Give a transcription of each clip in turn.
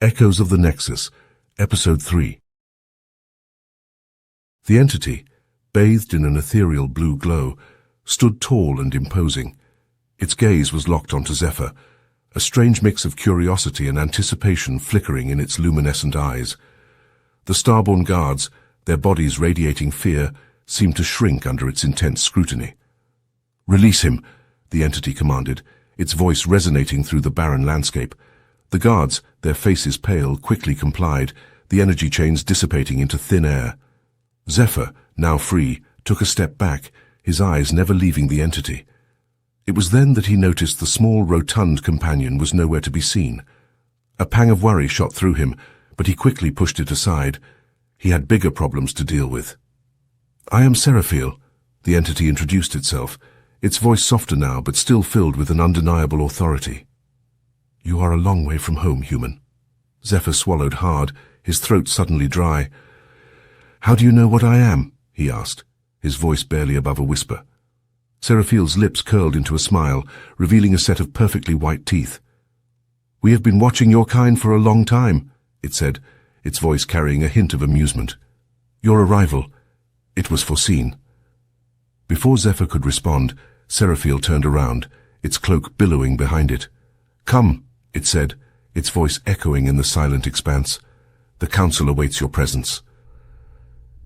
Echoes of the Nexus, Episode 3. The entity, bathed in an ethereal blue glow, stood tall and imposing. Its gaze was locked onto Zephyr, a strange mix of curiosity and anticipation flickering in its luminescent eyes. The starborn guards, their bodies radiating fear, seemed to shrink under its intense scrutiny. "Release him," the entity commanded, its voice resonating through the barren landscape. The guards, their faces pale, quickly complied, the energy chains dissipating into thin air. Zephyr, now free, took a step back, his eyes never leaving the entity. It was then that he noticed the small, rotund companion was nowhere to be seen. A pang of worry shot through him, but he quickly pushed it aside. He had bigger problems to deal with. "I am Seraphil," the entity introduced itself, its voice softer now but still filled with an undeniable authority. "You are a long way from home, human." Zephyr swallowed hard, his throat suddenly dry. "How do you know what I am?" he asked, his voice barely above a whisper. Seraphil's lips curled into a smile, revealing a set of perfectly white teeth. "We have been watching your kind for a long time," it said, its voice carrying a hint of amusement. "Your arrival, it was foreseen." Before Zephyr could respond, Seraphil turned around, its cloak billowing behind it. "Come," it said, its voice echoing in the silent expanse. "The Council awaits your presence."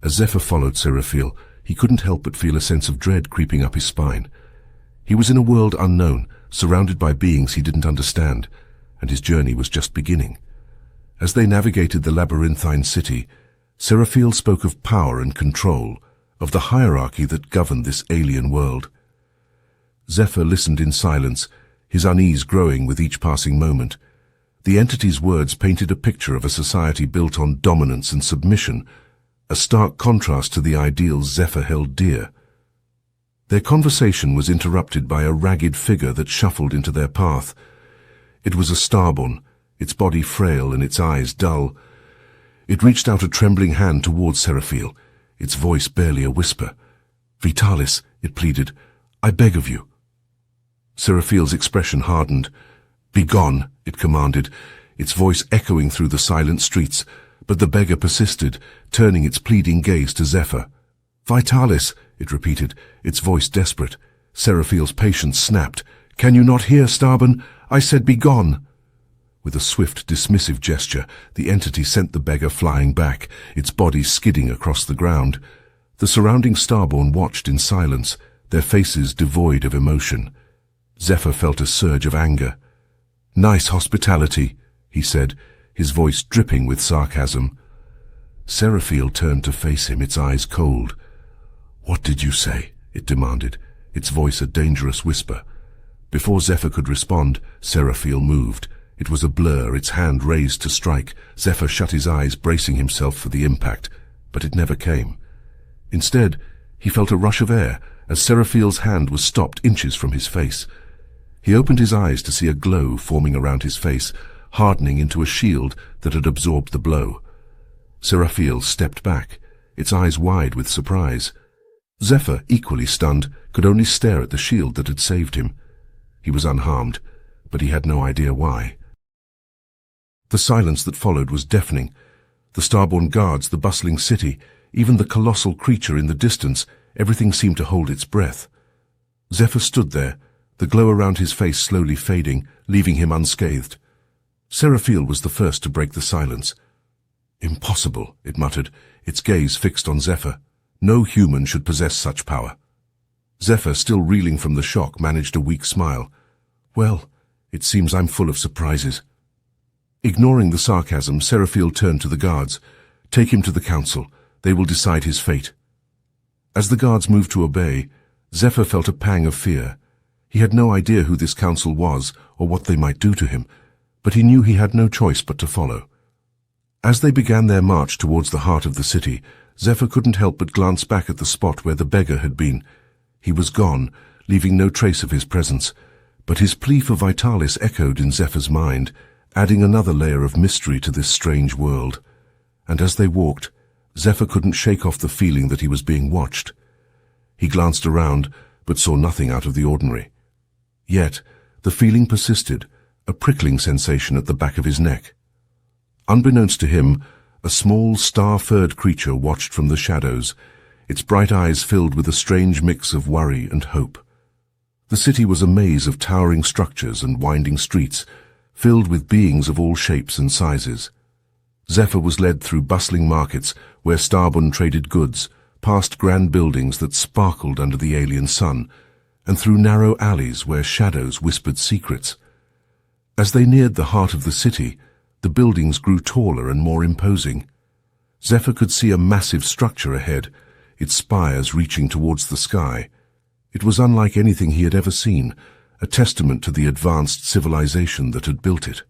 As Zephyr followed Seraphil, he couldn't help but feel a sense of dread creeping up his spine. He was in a world unknown, surrounded by beings he didn't understand, and his journey was just beginning. As they navigated the labyrinthine city, Seraphil spoke of power and control, of the hierarchy that governed this alien world. Zephyr listened in silence, his unease growing with each passing moment. The entity's words painted a picture of a society built on dominance and submission, a stark contrast to the ideals Zephyr held dear. Their conversation was interrupted by a ragged figure that shuffled into their path. It was a starborn, its body frail and its eyes dull. It reached out a trembling hand towards Seraphil, its voice barely a whisper. "Vitalis," it pleaded, "I beg of you." Seraphil's expression hardened. "Begone," it commanded, its voice echoing through the silent streets, but the beggar persisted, turning its pleading gaze to Zephyr. "Vitalis," it repeated, its voice desperate. Seraphil's patience snapped. "Can you not hear, Starborn? I said begone." With a swift, dismissive gesture, the entity sent the beggar flying back, its body skidding across the ground. The surrounding Starborn watched in silence, their faces devoid of emotion. Zephyr felt a surge of anger. "Nice hospitality," he said, his voice dripping with sarcasm. Seraphil turned to face him, its eyes cold. "What did you say?" it demanded, its voice a dangerous whisper. Before Zephyr could respond, Seraphil moved. It was a blur, its hand raised to strike. Zephyr shut his eyes, bracing himself for the impact, but it never came. Instead, he felt a rush of air as Seraphil's hand was stopped inches from his face. He opened his eyes to see a glow forming around his face, hardening into a shield that had absorbed the blow. Seraphil stepped back, its eyes wide with surprise. Zephyr, equally stunned, could only stare at the shield that had saved him. He was unharmed, but he had no idea why. The silence that followed was deafening. The starborn guards, the bustling city, even the colossal creature in the distance, everything seemed to hold its breath. Zephyr stood there, the glow around his face slowly fading, leaving him unscathed. Seraphil was the first to break the silence. "Impossible," it muttered, its gaze fixed on Zephyr. "No human should possess such power." Zephyr, still reeling from the shock, managed a weak smile. "Well, it seems I'm full of surprises." Ignoring the sarcasm, Seraphil turned to the guards. "Take him to the Council. They will decide his fate." As the guards moved to obey, Zephyr felt a pang of fear. He had no idea who this council was or what they might do to him, but he knew he had no choice but to follow. As they began their march towards the heart of the city, Zephyr couldn't help but glance back at the spot where the beggar had been. He was gone, leaving no trace of his presence, but his plea for Vitalis echoed in Zephyr's mind, adding another layer of mystery to this strange world. And as they walked, Zephyr couldn't shake off the feeling that he was being watched. He glanced around, but saw nothing out of the ordinary. Yet, the feeling persisted, a prickling sensation at the back of his neck. Unbeknownst to him, a small star-furred creature watched from the shadows, its bright eyes filled with a strange mix of worry and hope. The city was a maze of towering structures and winding streets, filled with beings of all shapes and sizes. Zephyr was led through bustling markets where Starbund traded goods, past grand buildings that sparkled under the alien sun, and through narrow alleys where shadows whispered secrets. As they neared the heart of the city, the buildings grew taller and more imposing. Zephyr could see a massive structure ahead, its spires reaching towards the sky. It was unlike anything he had ever seen, a testament to the advanced civilization that had built it.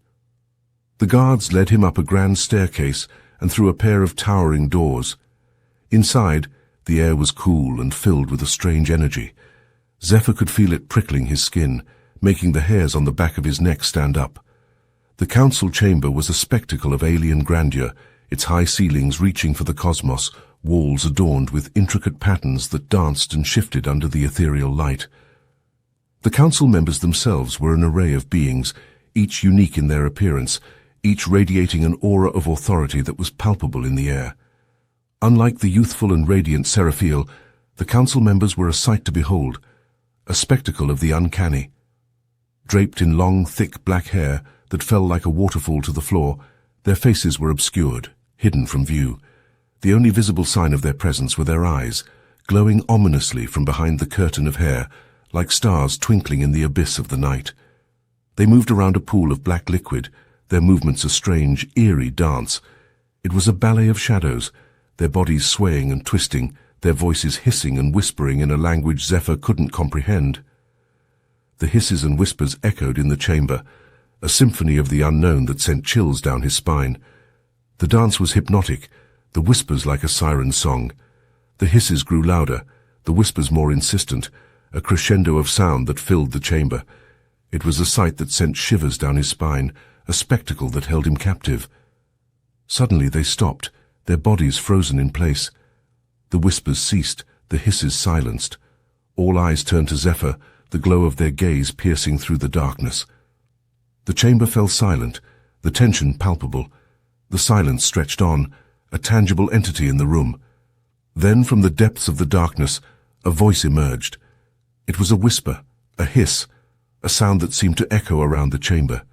The guards led him up a grand staircase and through a pair of towering doors. Inside, the air was cool and filled with a strange energy. Zephyr could feel it prickling his skin, making the hairs on the back of his neck stand up. The council chamber was a spectacle of alien grandeur, its high ceilings reaching for the cosmos, walls adorned with intricate patterns that danced and shifted under the ethereal light. The council members themselves were an array of beings, each unique in their appearance, each radiating an aura of authority that was palpable in the air. Unlike the youthful and radiant Seraphiel, the council members were a sight to behold, a spectacle of the uncanny. Draped in long, thick black hair that fell like a waterfall to the floor, their faces were obscured, hidden from view. The only visible sign of their presence were their eyes, glowing ominously from behind the curtain of hair, like stars twinkling in the abyss of the night. They moved around a pool of black liquid, their movements a strange, eerie dance. It was a ballet of shadows, their bodies swaying and twisting, their voices hissing and whispering in a language Zephyr couldn't comprehend. The hisses and whispers echoed in the chamber, a symphony of the unknown that sent chills down his spine. The dance was hypnotic, the whispers like a siren song. The hisses grew louder, the whispers more insistent, a crescendo of sound that filled the chamber. It was a sight that sent shivers down his spine, a spectacle that held him captive. Suddenly they stopped, their bodies frozen in place. The whispers ceased, the hisses silenced. All eyes turned to Zephyr, the glow of their gaze piercing through the darkness. The chamber fell silent, the tension palpable. The silence stretched on, a tangible entity in the room. Then from the depths of the darkness, a voice emerged. It was a whisper, a hiss, a sound that seemed to echo around the chamber.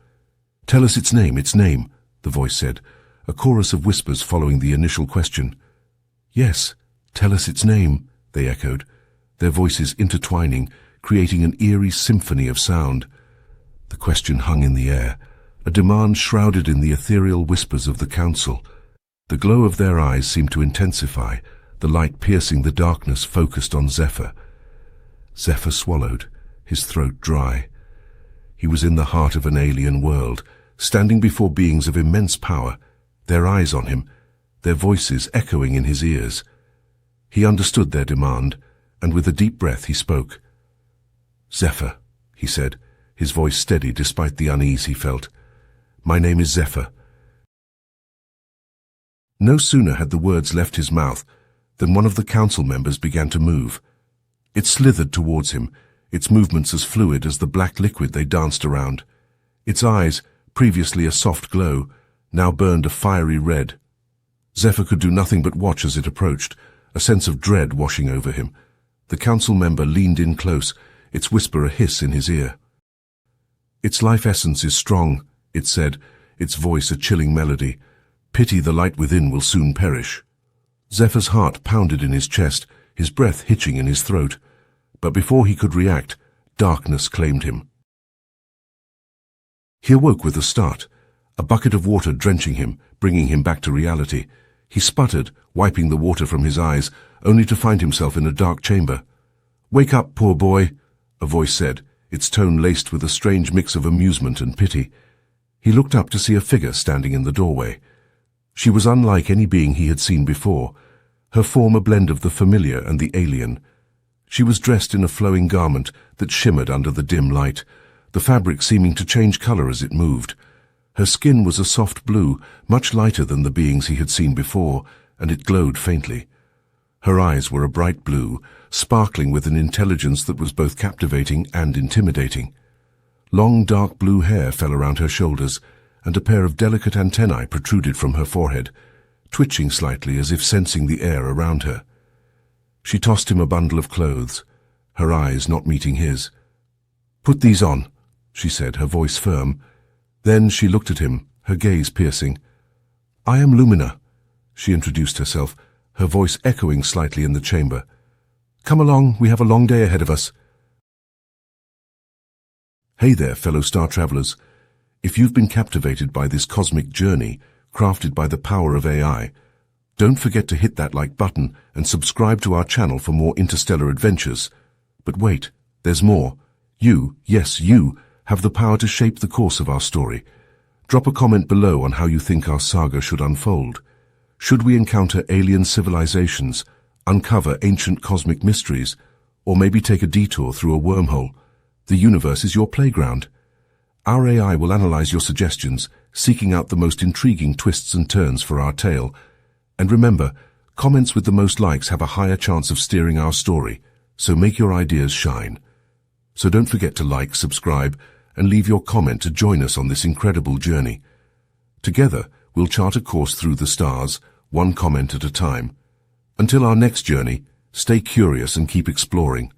"Tell us its name, the voice said, a chorus of whispers following the initial question. "Yes, tell us its name," they echoed, their voices intertwining, creating an eerie symphony of sound. The question hung in the air, a demand shrouded in the ethereal whispers of the council. The glow of their eyes seemed to intensify, the light piercing the darkness focused on Zephyr. Zephyr swallowed, his throat dry. He was in the heart of an alien world, standing before beings of immense power, their eyes on him, their voices echoing in his ears. He understood their demand, and with a deep breath he spoke. "Zephyr," he said, his voice steady despite the unease he felt. "My name is Zephyr." No sooner had the words left his mouth than one of the council members began to move. It slithered towards him, its movements as fluid as the black liquid they danced around. Its eyes, previously a soft glow, now burned a fiery red. Zephyr could do nothing but watch as it approached, a sense of dread washing over him. The council member leaned in close, its whisper a hiss in his ear. "Its life essence is strong," it said, its voice a chilling melody. "Pity the light within will soon perish." Zephyr's heart pounded in his chest, his breath hitching in his throat. But before he could react, darkness claimed him. He awoke with a start, a bucket of water drenching him, bringing him back to reality. He sputtered, wiping the water from his eyes, only to find himself in a dark chamber. "Wake up, poor boy," a voice said, its tone laced with a strange mix of amusement and pity. He looked up to see a figure standing in the doorway. She was unlike any being he had seen before, her form a blend of the familiar and the alien. She was dressed in a flowing garment that shimmered under the dim light, the fabric seeming to change color as it moved. Her skin was a soft blue, much lighter than the beings he had seen before, and it glowed faintly. Her eyes were a bright blue, sparkling with an intelligence that was both captivating and intimidating. Long dark blue hair fell around her shoulders, and a pair of delicate antennae protruded from her forehead, twitching slightly as if sensing the air around her. She tossed him a bundle of clothes, her eyes not meeting his. "Put these on," she said, her voice firm. Then she looked at him, her gaze piercing. "I am Lumina," she introduced herself, her voice echoing slightly in the chamber. "Come along, we have a long day ahead of us." Hey there, fellow star travelers. If you've been captivated by this cosmic journey, crafted by the power of AI, don't forget to hit that like button and subscribe to our channel for more interstellar adventures. But wait, there's more. You, yes, you, have the power to shape the course of our story. Drop a comment below on how you think our saga should unfold. Should we encounter alien civilizations, uncover ancient cosmic mysteries, or maybe take a detour through a wormhole? The universe is your playground. Our AI will analyze your suggestions, seeking out the most intriguing twists and turns for our tale. And remember, comments with the most likes have a higher chance of steering our story, so make your ideas shine. So don't forget to like, subscribe, and leave your comment to join us on this incredible journey. Together, we'll chart a course through the stars, one comment at a time. Until our next journey, stay curious and keep exploring.